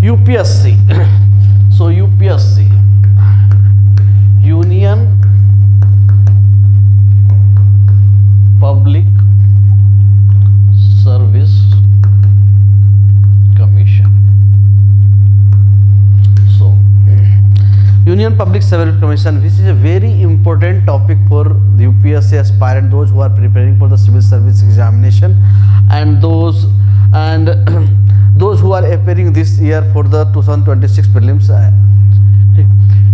UPSC. So UPSC, Union Public Service Commission. So Union Public Service Commission, which is a very important topic for the UPSC aspirant, those who are preparing for the civil service examination, and those those who are appearing this year for the 2026 prelims.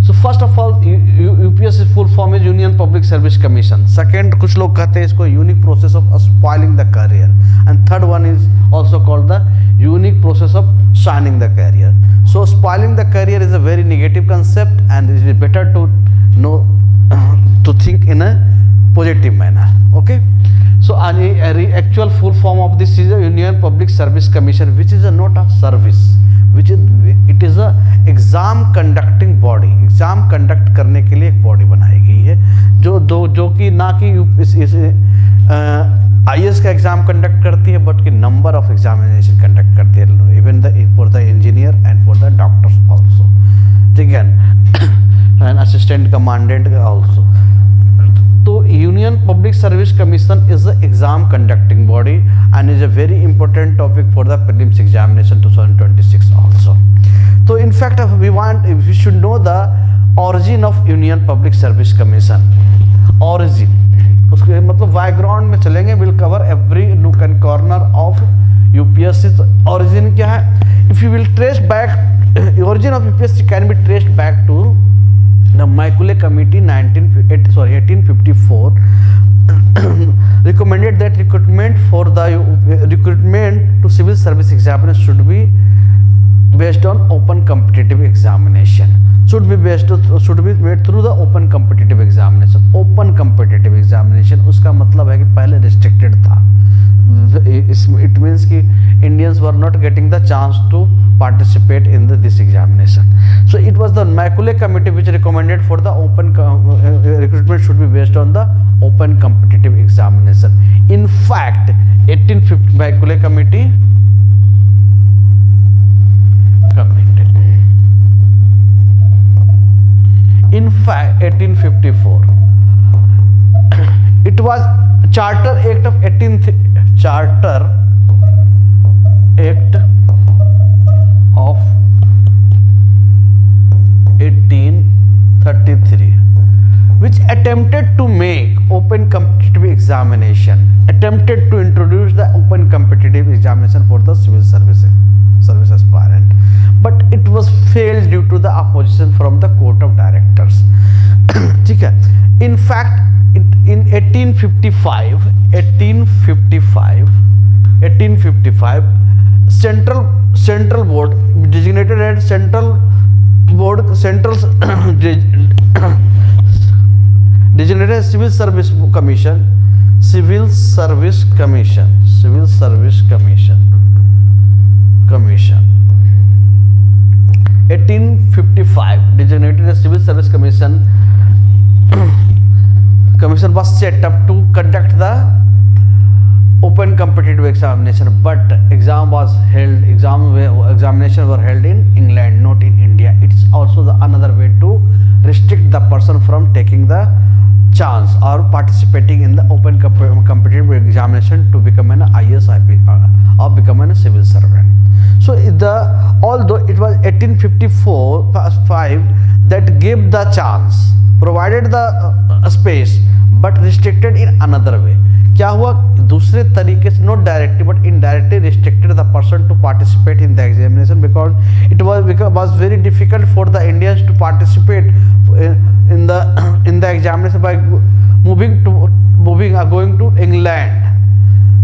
So first of all, UPSC full form is Union Public Service Commission. Second, कुछ लोग कहते हैं इसको unique process of spoiling the career, and third one is also called the unique process of shining the career. So spoiling the career is a very negative concept, and it is better to know to think in a positive manner. Okay. So actual full form of this is a Union Public Service Commission, which is a not a service, it is a exam conducting body. Exam conduct करने के लिए एक body बनाई गई है, जो कि ना कि IAS का एग्जाम कंडक्ट करती है, बट कि नंबर ऑफ एग्जामिनेशन कंडक्ट करती है, even for the engineer and for the doctors also, ठीक है, एंड असिस्टेंट कमांडेंट ऑल्सो. तो union public service commission is the exam conducting body and is a very important topic for the prelims examination 2026 also. तो in fact we should know the origin of union public service commission. Origin, उसके मतलब background में चलेंगे, will cover every nook and corner of UPSC. Origin क्या है? If you will trace back, origin of UPSC can be traced back to the Macaulay Committee 1854 recommended that recruitment to civil service examination should be based on open competitive examination, should be made through the open competitive examination. Open competitive examination उसका मतलब है कि पहले restricted था. It means कि Indians were not getting the chance to participate in this examination. So it was the Macaulay Committee which recommended for the open recruitment should be based on the open competitive examination. In fact, 1850 Macaulay Committee committed. In fact, 1854, it was Charter Act of 1833, which attempted to make open competitive examination, attempted to introduce the open competitive examination for the civil service aspirant, but it was failed due to the opposition from the court of directors. ठीक है. In fact, in 1855 central board designated as designated as civil service commission 1855 designated as civil service commission was set up to conduct the open competitive examination, but examination were held in England, not in India. It's also the another way to restrict the person from taking the chance or participating in the open competitive examination to become an IAS or become a civil servant. So although it was 1854 that gave the chance, provided the space, but restricted in another way. क्या हुआ? दूसरे तरीके से, not directly but indirectly restricted the person to participate in the examination, because it was very difficult for the Indians to participate in the examination by going to England.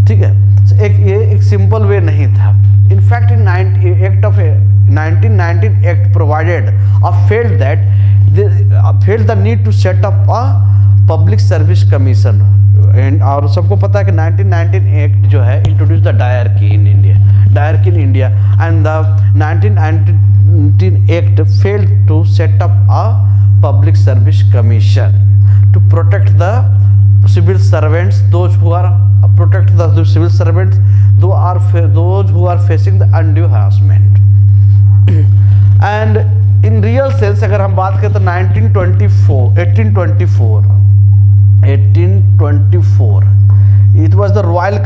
ठीक है. एक simple way नहीं था. In fact, in Act of 1919 Act provided or felt the need to set up a public service commission. And और सबको पता है कि 1919 Act जो है introduced the diarchy in India, and the 1919 Act failed to set up a public service commission to protect the civil servants, those who are facing the undue harassment. जैसे अगर हम बात करें तो 1824 it was the royal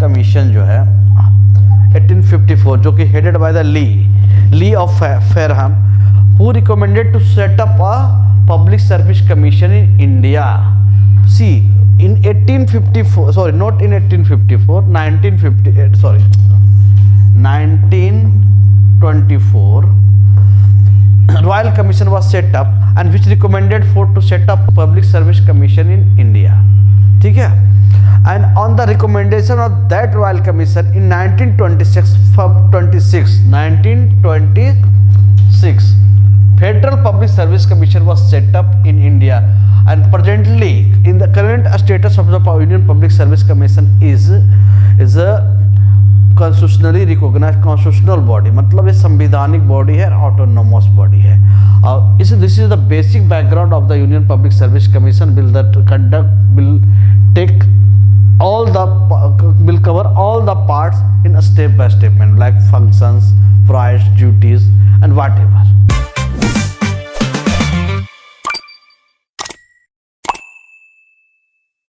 commission जो है 1854, जो कि headed by the Lee of Fareham, who recommended to set up a public service commission in India. See in 1854, sorry, not in 1854, 1958, sorry, 1924, Royal Commission was set up and which recommended for to set up public service commission in India. ठीक है. And on the recommendation of that Royal Commission in 1926, Federal Public Service Commission was set up in India, and presently in the current status of the Union Public Service Commission is a constitutionally recognized constitutional body. मतलब ये संवैधानिक body है, autonomous body है. This is the basic background of the Union Public Service Commission. Will cover all the parts in a step by step manner, like functions, rights, duties, and whatever.